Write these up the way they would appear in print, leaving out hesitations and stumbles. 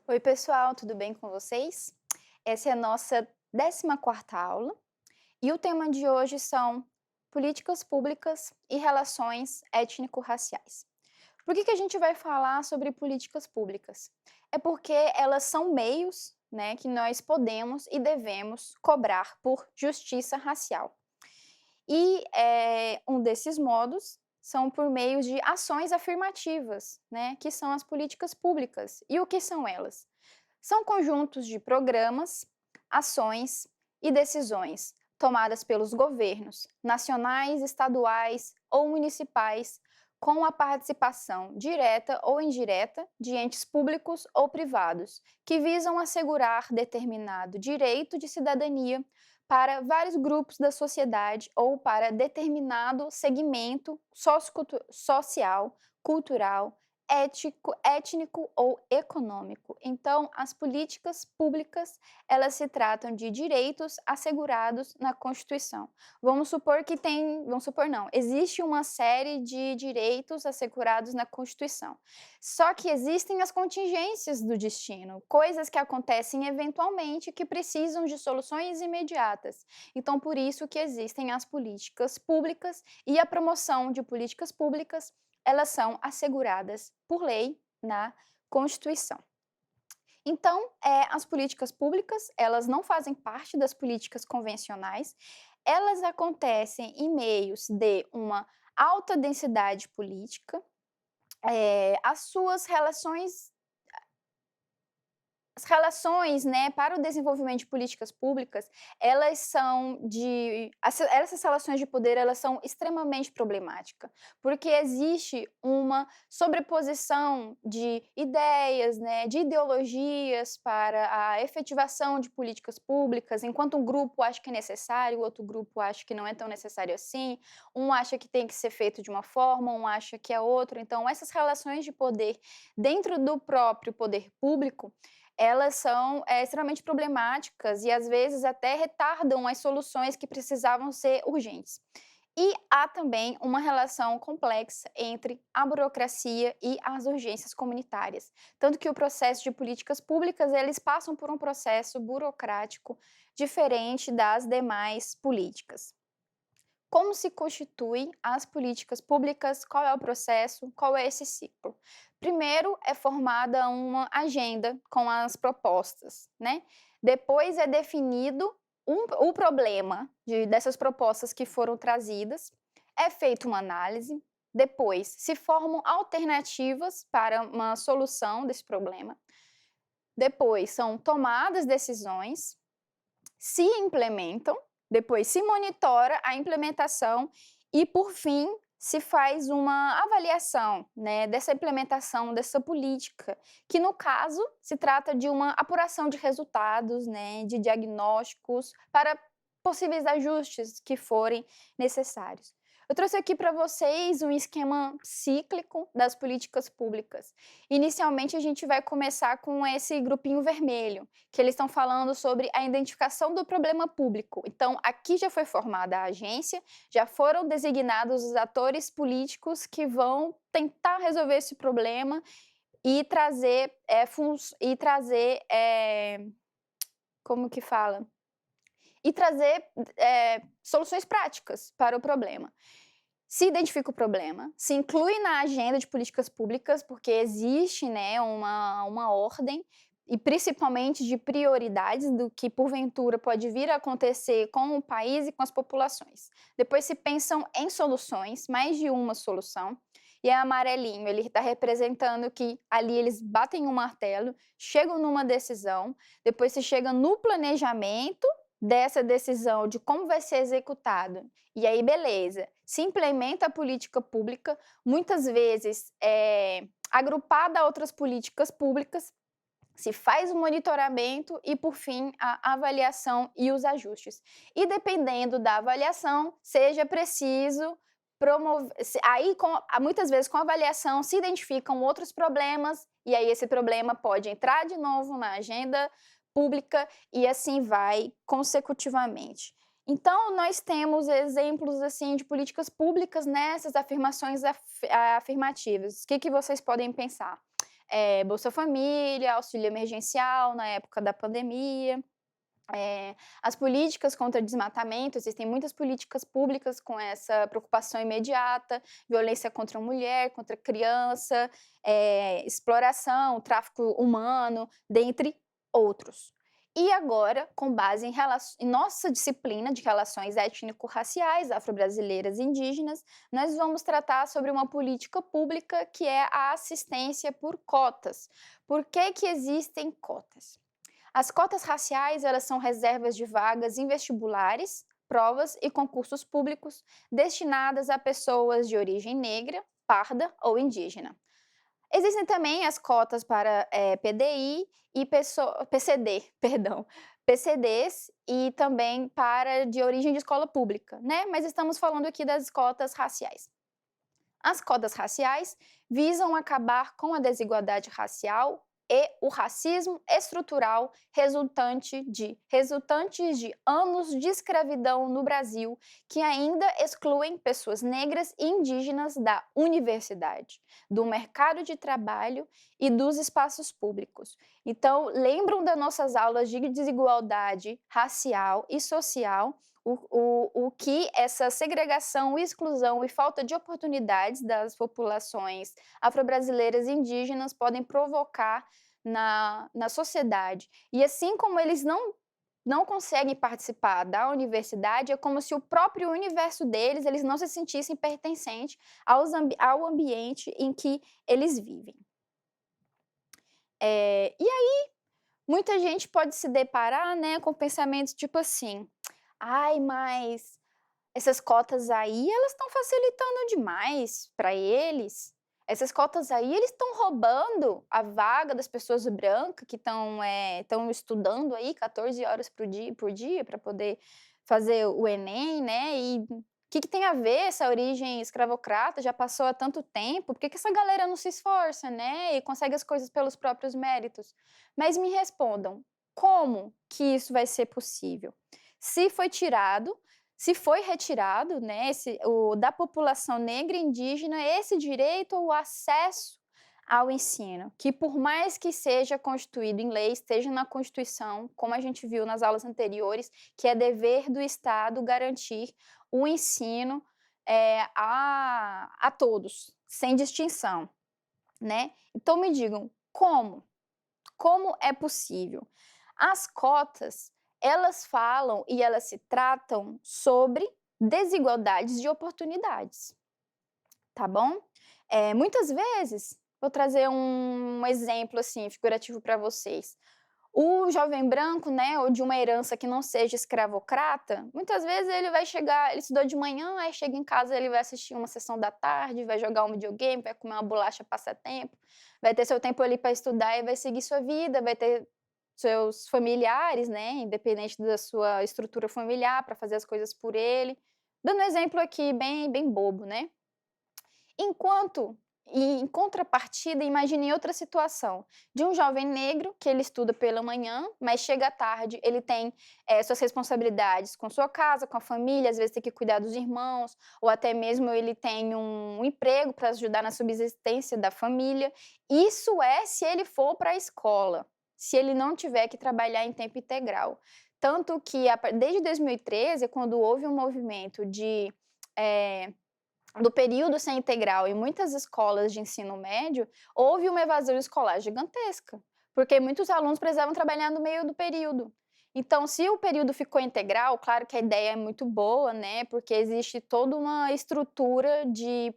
Oi, pessoal, tudo bem com vocês? Essa é a nossa 14ª aula e o tema de hoje são políticas públicas e relações étnico-raciais. Por que a gente vai falar sobre políticas públicas? É porque elas são meios, né, que nós podemos e devemos cobrar por justiça racial. E um desses modos são por meio de ações afirmativas, né, que são as políticas públicas. E o que são elas? São conjuntos de programas, ações e decisões tomadas pelos governos nacionais, estaduais ou municipais, com a participação direta ou indireta de entes públicos ou privados, que visam assegurar determinado direito de cidadania para vários grupos da sociedade ou para determinado segmento social, cultural, étnico ou econômico. Então, as políticas públicas, elas se tratam de direitos assegurados na Constituição. Vamos supor não, existe uma série de direitos assegurados na Constituição. Só que existem as contingências do destino, coisas que acontecem eventualmente que precisam de soluções imediatas. Então, por isso que existem as políticas públicas e a promoção de políticas públicas, elas são asseguradas por lei na Constituição. Então, as políticas públicas, elas não fazem parte das políticas convencionais, elas acontecem em meios de uma alta densidade política, as suas relações, né, para o desenvolvimento de políticas públicas, elas são de essas relações de poder, elas são extremamente problemáticas, porque existe uma sobreposição de ideias, né, de ideologias para a efetivação de políticas públicas, enquanto um grupo acha que é necessário, o outro grupo acha que não é tão necessário assim, um acha que tem que ser feito de uma forma, um acha que é outro. Então essas relações de poder dentro do próprio poder público, elas são, extremamente problemáticas e, às vezes, até retardam as soluções que precisavam ser urgentes. E há também uma relação complexa entre a burocracia e as urgências comunitárias, tanto que o processo de políticas públicas, eles passam por um processo burocrático diferente das demais políticas. Como se constituem as políticas públicas? Qual é o processo? Qual é esse ciclo? Primeiro é formada uma agenda com as propostas, né? Depois é definido o problema dessas propostas que foram trazidas, é feita uma análise, depois se formam alternativas para uma solução desse problema, depois são tomadas decisões, se implementam, depois se monitora a implementação e, por fim, se faz uma avaliação, né, dessa implementação dessa política, que no caso se trata de uma apuração de resultados, né, de diagnósticos para possíveis ajustes que forem necessários. Eu trouxe aqui para vocês um esquema cíclico das políticas públicas. Inicialmente, a gente vai começar com esse grupinho vermelho, que eles estão falando sobre a identificação do problema público. Então, aqui já foi formada a agência, já foram designados os atores políticos que vão tentar resolver esse problema e trazer, como que fala? E trazer soluções práticas para o problema. Se identifica o problema, se inclui na agenda de políticas públicas, porque existe, né, uma ordem, e principalmente de prioridades do que porventura pode vir a acontecer com o país e com as populações. Depois se pensam em soluções, mais de uma solução, e é amarelinho, ele está representando que ali eles batem um martelo, chegam numa decisão, depois se chega no planejamento dessa decisão de como vai ser executado. E aí, beleza, se implementa a política pública, muitas vezes agrupada a outras políticas públicas, se faz o monitoramento e, por fim, a avaliação e os ajustes. E dependendo da avaliação, seja preciso promover. Aí, muitas vezes, com a avaliação, se identificam outros problemas, e aí esse problema pode entrar de novo na agenda pública e assim vai consecutivamente. Então, nós temos exemplos assim de políticas públicas nessas afirmações afirmativas. O que vocês podem pensar? Bolsa Família, auxílio emergencial na época da pandemia. As políticas contra desmatamento, existem muitas políticas públicas com essa preocupação imediata, violência contra a mulher, contra a criança, exploração, tráfico humano, dentre outros. E agora, com base em nossa disciplina de relações étnico-raciais, afro-brasileiras e indígenas, nós vamos tratar sobre uma política pública que é a assistência por cotas. Por que que existem cotas? As cotas raciais, elas são reservas de vagas em vestibulares, provas e concursos públicos destinadas a pessoas de origem negra, parda ou indígena. Existem também as cotas para PDI e PCD, perdão, PCDs e também para de origem de escola pública, né? Mas estamos falando aqui das cotas raciais. As cotas raciais visam acabar com a desigualdade racial e o racismo estrutural resultantes de anos de escravidão no Brasil, que ainda excluem pessoas negras e indígenas da universidade, do mercado de trabalho e dos espaços públicos. Então, lembram das nossas aulas de desigualdade racial e social, o que essa segregação, exclusão e falta de oportunidades das populações afro-brasileiras e indígenas podem provocar na sociedade. E assim como eles não conseguem participar da universidade, é como se o próprio universo deles, eles não se sentissem pertencentes ao ambiente em que eles vivem. E aí, muita gente pode se deparar, né, com pensamentos tipo assim: "Ai, mas essas cotas aí, elas estão facilitando demais para eles. Essas cotas aí, eles estão roubando a vaga das pessoas brancas que estão estudando aí 14 horas por dia para poder fazer o Enem, né, e o que que tem a ver essa origem escravocrata, já passou há tanto tempo, por que que essa galera não se esforça, né, e consegue as coisas pelos próprios méritos?". Mas me respondam, como que isso vai ser possível? Se foi tirado Se foi retirado, né, da população negra e indígena esse direito ao acesso ao ensino, que por mais que seja constituído em lei, esteja na Constituição, como a gente viu nas aulas anteriores, que é dever do Estado garantir o ensino a todos, sem distinção, né? Então me digam, como? Como é possível? As cotas, elas falam e elas se tratam sobre desigualdades de oportunidades, tá bom? Muitas vezes, vou trazer um exemplo assim figurativo para vocês. O jovem branco, né, ou de uma herança que não seja escravocrata, muitas vezes ele vai chegar, ele estudou de manhã, aí chega em casa, ele vai assistir uma sessão da tarde, vai jogar um videogame, vai comer uma bolacha passatempo, vai ter seu tempo ali para estudar e vai seguir sua vida, vai ter seus familiares, né, independente da sua estrutura familiar, para fazer as coisas por ele. Dando um exemplo aqui bem bobo, né. Enquanto em contrapartida, imagine outra situação, de um jovem negro que ele estuda pela manhã, mas chega à tarde, ele tem, suas responsabilidades com sua casa, com a família, às vezes tem que cuidar dos irmãos, ou até mesmo ele tem um emprego para ajudar na subsistência da família. Isso é se ele for para a escola, se ele não tiver que trabalhar em tempo integral. Tanto que desde 2013, quando houve um movimento eh do período sem integral em muitas escolas de ensino médio, houve uma evasão escolar gigantesca, porque muitos alunos precisavam trabalhar no meio do período. Então, se o período ficou integral, claro que a ideia é muito boa, né, porque existe toda uma estrutura de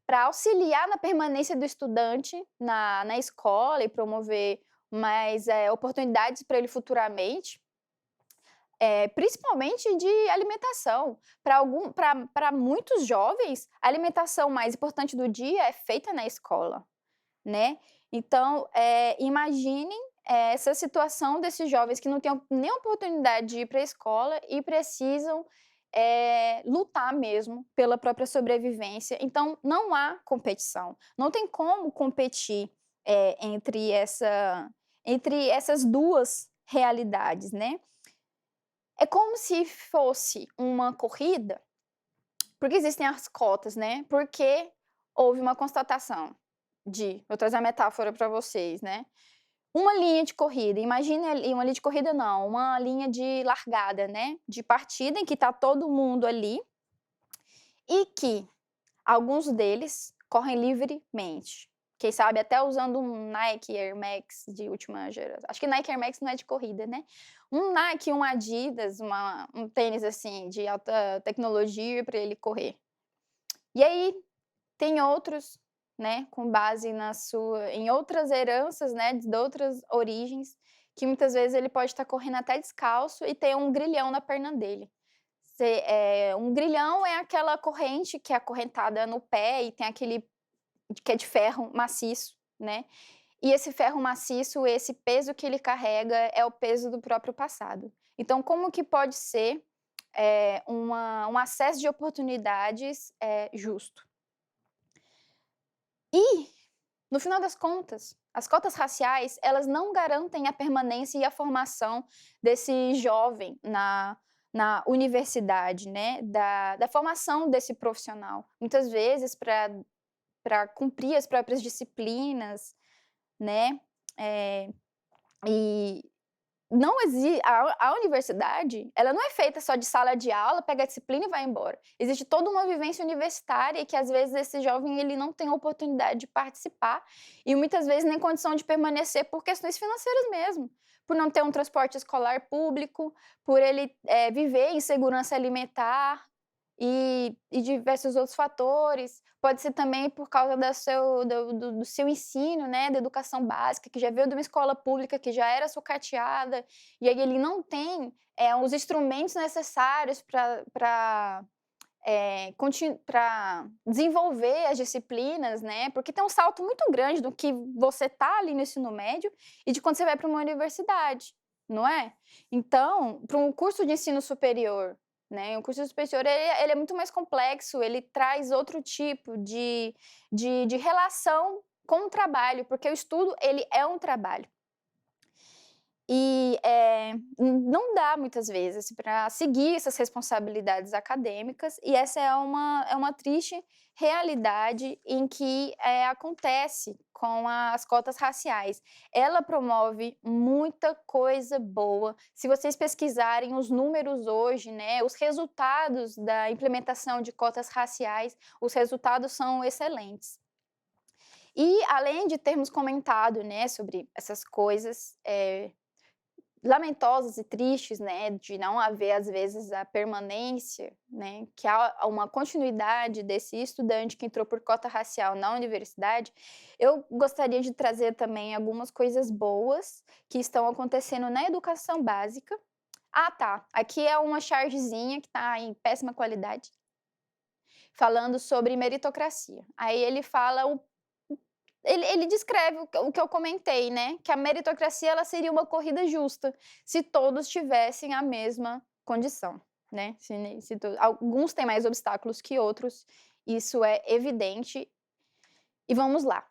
para auxiliar na permanência do estudante na escola e promover mais, oportunidades para ele futuramente, principalmente de alimentação. Para muitos jovens, a alimentação mais importante do dia é feita na escola, né. Então, imaginem, essa situação desses jovens que não têm nem oportunidade de ir para a escola e precisam, lutar mesmo pela própria sobrevivência. Então não há competição, não tem como competir, entre essas 2 realidades, né. É como se fosse uma corrida, porque existem as cotas, né, porque houve uma constatação. vou trazer a metáfora para vocês, né, uma linha de corrida, imagine ali uma linha de corrida não, uma linha de largada, né, de partida em que está todo mundo ali, e que alguns deles correm livremente, quem sabe até usando um Nike Air Max de última geração, acho que Nike Air Max não é de corrida, né, um Nike, um Adidas, um tênis, assim, de alta tecnologia para ele correr. E aí tem outros, né, com base em outras heranças, né, de outras origens, que muitas vezes ele pode estar correndo até descalço e ter um grilhão na perna dele. Um grilhão é aquela corrente que é acorrentada no pé e tem aquele que é de ferro maciço, né, e esse ferro maciço, esse peso que ele carrega é o peso do próprio passado. Então como que pode ser, um acesso de oportunidades, justo? E, no final das contas, as cotas raciais, elas não garantem a permanência e a formação desse jovem na universidade, né, da formação desse profissional. Muitas vezes, para cumprir as próprias disciplinas, né, e não exi a universidade, ela não é feita só de sala de aula, pega a disciplina e vai embora. Existe toda uma vivência universitária e que, às vezes, esse jovem ele não tem a oportunidade de participar e, muitas vezes, nem condição de permanecer por questões financeiras mesmo, por não ter um transporte escolar público, por ele, viver em insegurança alimentar e diversos outros fatores. Pode ser também por causa do seu ensino, né, da educação básica, que já veio de uma escola pública que já era sucateada, e aí ele não tem, os instrumentos necessários para desenvolver as disciplinas, né, porque tem um salto muito grande do que você tá ali no ensino médio e de quando você vai para uma universidade, não é? Então, para um curso de ensino superior, né, o curso superior ele é muito mais complexo, ele traz outro tipo de relação com o trabalho, porque o estudo ele é um trabalho. E, não dá muitas vezes para seguir essas responsabilidades acadêmicas e essa é uma triste realidade em que, acontece com as cotas raciais. Ela promove muita coisa boa, se vocês pesquisarem os números hoje, né, os resultados da implementação de cotas raciais, os resultados são excelentes. E além de termos comentado, né, sobre essas coisas, lamentosas e tristes, né, de não haver, às vezes, a permanência, né, que há uma continuidade desse estudante que entrou por cota racial na universidade, eu gostaria de trazer também algumas coisas boas que estão acontecendo na educação básica. Ah, tá, aqui é uma chargezinha que está em péssima qualidade, falando sobre meritocracia. Aí ele fala ele descreve o que eu comentei, né, que a meritocracia ela seria uma corrida justa, se todos tivessem a mesma condição, né, se alguns têm mais obstáculos que outros, isso é evidente. E vamos lá.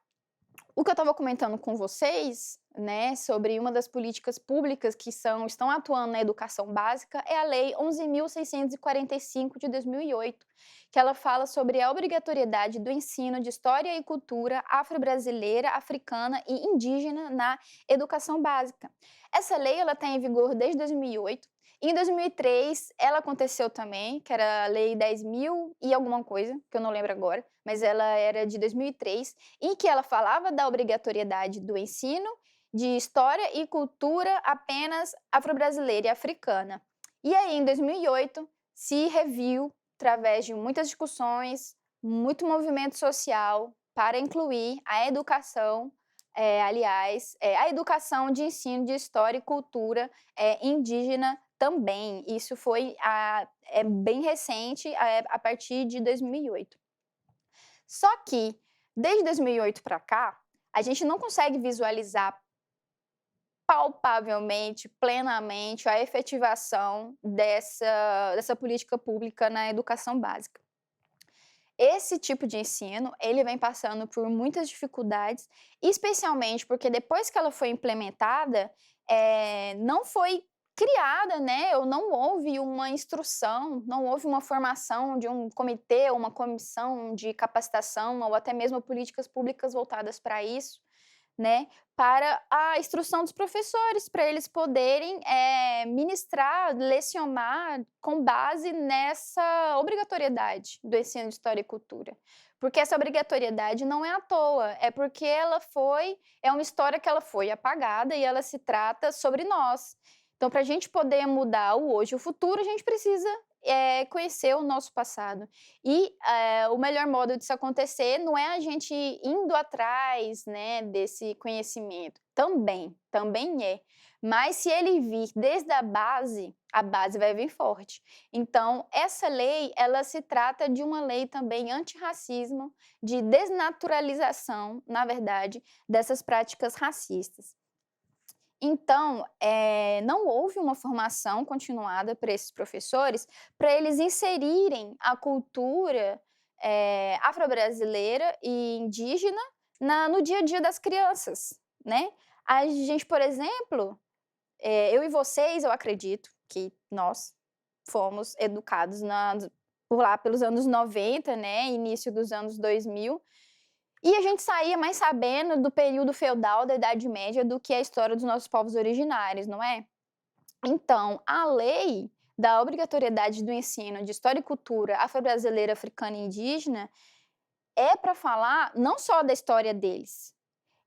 O que eu estava comentando com vocês, né, sobre uma das políticas públicas que estão atuando na educação básica é a Lei 11.645 de 2008, que ela fala sobre a obrigatoriedade do ensino de história e cultura afro-brasileira, africana e indígena na educação básica. Essa lei ela está em vigor desde 2008. Em 2003, ela aconteceu também, que era a Lei 10.000 e alguma coisa, que eu não lembro agora, mas ela era de 2003, em que ela falava da obrigatoriedade do ensino de história e cultura apenas afro-brasileira e africana. E aí, em 2008, se reviu, através de muitas discussões, muito movimento social, para incluir a educação, a educação de ensino de história e cultura indígena também. Isso foi bem recente, a partir de 2008. Só que, desde 2008 para cá, a gente não consegue visualizar palpavelmente, plenamente, a efetivação dessa política pública na educação básica. Esse tipo de ensino, ele vem passando por muitas dificuldades, especialmente porque depois que ela foi implementada, não foi criada, né, ou não houve uma instrução, não houve uma formação de um comitê, uma comissão de capacitação ou até mesmo políticas públicas voltadas para isso, né, para a instrução dos professores, para eles poderem, ministrar, lecionar com base nessa obrigatoriedade do ensino de história e cultura. Porque essa obrigatoriedade não é à toa, é porque é uma história que ela foi apagada e ela se trata sobre nós. Então, para a gente poder mudar o hoje e o futuro, a gente precisa, conhecer o nosso passado. E, o melhor modo disso acontecer não é a gente indo atrás, né, desse conhecimento. Também é. Mas se ele vir desde a base vai vir forte. Então, essa lei, ela se trata de uma lei também antirracismo, de desnaturalização, na verdade, dessas práticas racistas. Então, não houve uma formação continuada para esses professores, para eles inserirem a cultura, afro-brasileira e indígena no dia a dia das crianças, né. A gente, por exemplo, eu e vocês, eu acredito que nós fomos educados por lá pelos anos 90, né, início dos anos 2000. E a gente saía mais sabendo do período feudal, da Idade Média, do que a história dos nossos povos originários, não é? Então, a lei da obrigatoriedade do ensino de história e cultura afro-brasileira, africana e indígena é para falar não só da história deles,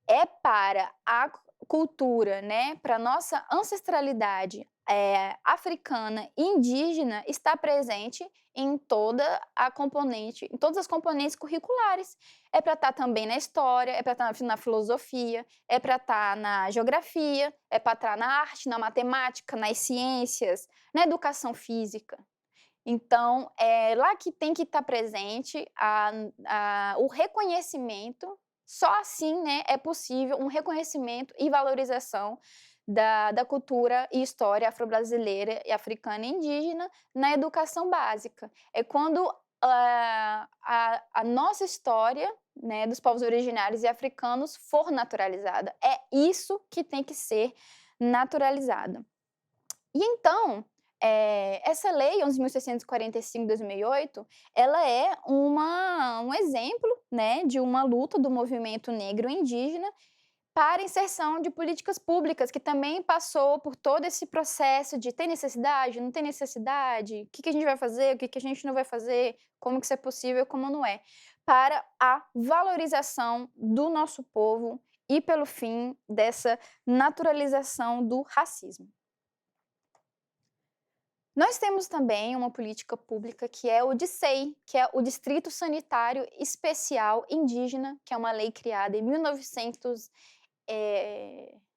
é para a cultura, né, para nossa ancestralidade, africana e indígena estar presente em em todas as componentes curriculares. É para estar também na história, é para estar na filosofia, é para estar na geografia, é para estar na arte, na matemática, nas ciências, na educação física. Então, é lá que tem que estar presente o reconhecimento, só assim, né, é possível um reconhecimento e valorização da cultura e história afro-brasileira e africana e indígena na educação básica. É quando a nossa história, né, dos povos originários e africanos for naturalizada. É isso que tem que ser naturalizado. E então, essa lei 11.645 de 2008, ela é um exemplo, né, de uma luta do movimento negro indígena para a inserção de políticas públicas, que também passou por todo esse processo de tem necessidade, não tem necessidade, o que que a gente vai fazer, o que que a gente não vai fazer, como que isso é possível, como não é, para a valorização do nosso povo e pelo fim dessa naturalização do racismo. Nós temos também uma política pública que é o DSEI, que é o Distrito Sanitário Especial Indígena, que é uma lei criada em 1900,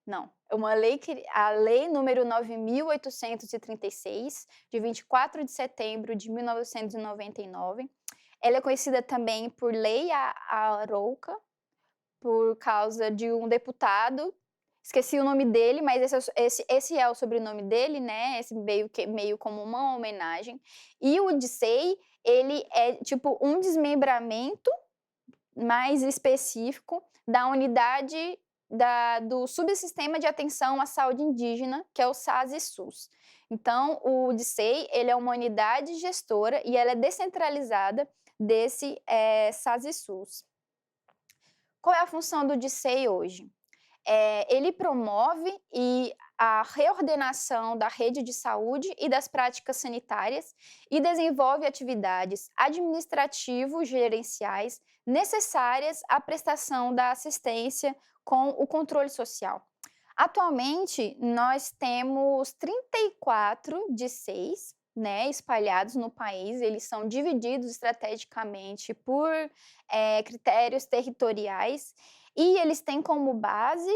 não, é uma lei a lei número 9.836, de 24 de setembro de 1999. Ela é conhecida também por Lei Arouca, por causa de um deputado. Esqueci o nome dele, mas esse é o sobrenome dele, né, esse meio como uma homenagem. E o DSEI, ele é tipo um desmembramento mais específico da unidade do subsistema de atenção à saúde indígena, que é o SASI-SUS. Então, o DSEI, ele é uma unidade gestora e ela é descentralizada desse SASI-SUS. Qual é a função do DSEI hoje? Ele promove a reordenação da rede de saúde e das práticas sanitárias e desenvolve atividades administrativo-gerenciais necessárias à prestação da assistência com o controle social. Atualmente, nós temos 34 DSEIs, né, espalhados no país. Eles são divididos estrategicamente por critérios territoriais e eles têm como base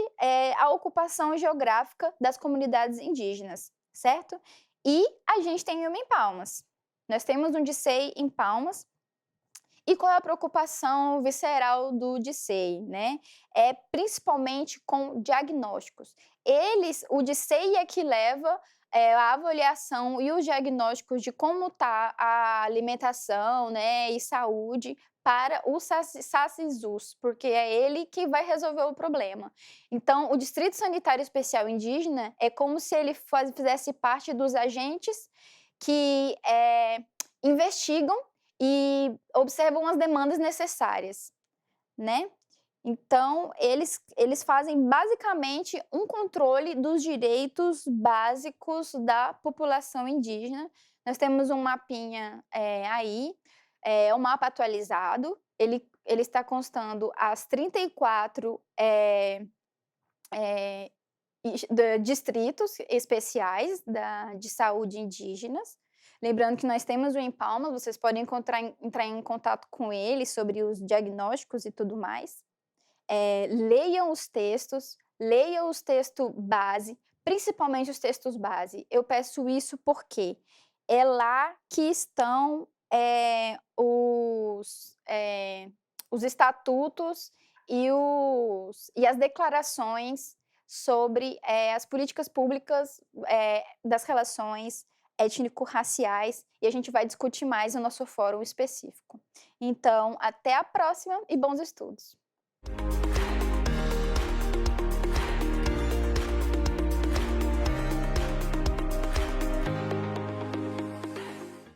a ocupação geográfica das comunidades indígenas, certo? E a gente tem uma em Palmas. Nós temos um DSEI em Palmas. E qual é a preocupação visceral do DSEI, né? É principalmente com diagnósticos. O DSEI é que leva a avaliação e os diagnósticos de como está a alimentação, né, e saúde para o SACISUS, porque é ele que vai resolver o problema. Então, o Distrito Sanitário Especial Indígena é como se ele fizesse parte dos agentes que investigam e observam as demandas necessárias, né? Então, eles fazem basicamente um controle dos direitos básicos da população indígena. Nós temos um mapinha aí, é um mapa atualizado, ele está constando as 34 distritos especiais de saúde indígenas. Lembrando que nós temos o Empalma, vocês podem entrar em contato com ele sobre os diagnósticos e tudo mais. Leiam os textos base, principalmente os textos base. Eu peço isso porque é lá que estão os estatutos e as declarações sobre as políticas públicas das relações étnico-raciais, e a gente vai discutir mais no nosso fórum específico. Então, até a próxima e bons estudos!